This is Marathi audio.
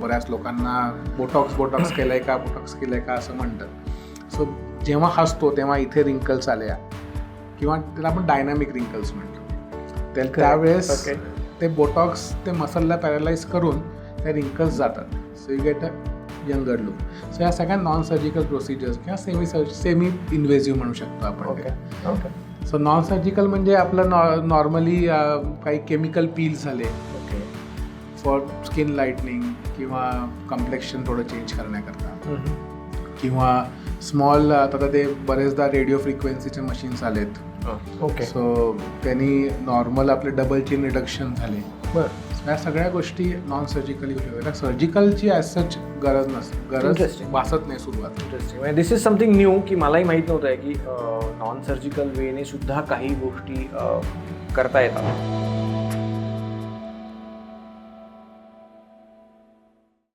बऱ्याच लोकांना बोटॉक्स केलंय का असं म्हणतात. सो जेव्हा हसतो तेव्हा इथे रिंकल्स आल्या किंवा त्याला आपण डायनॅमिक रिंकल्स म्हणतो, त्यावेळेस ते बोटॉक्स ते मसलला पॅरलाइज करून त्या रिंकल्स जातात. So you get a younger look. So या सगळ्या नॉन सर्जिकल प्रोसिजर्स किंवा सेमी इन्व्हेजिव्ह म्हणू शकतो आपण. सो नॉन सर्जिकल म्हणजे आपलं नॉर्मली काही केमिकल पील्स झाले फॉर स्किन लाईटनिंग किंवा कम्प्लेक्शन थोडं चेंज करण्याकरता, किंवा स्मॉल आता ते बरेचदा रेडिओ फ्रिक्वेन्सीचे मशीन्स आलेत. सो त्यांनी नॉर्मल आपले डबल चिन रिडक्शन झाले. या सगळ्या गोष्टी नॉन सर्जिकली होऊ. सर्जिकलची ॲज सच गरज भासत नाही सुरुवात. Interesting. This is something new की मलाही माहीत नव्हतं की नॉन सर्जिकल वेने सुद्धा काही गोष्टी करता येतात.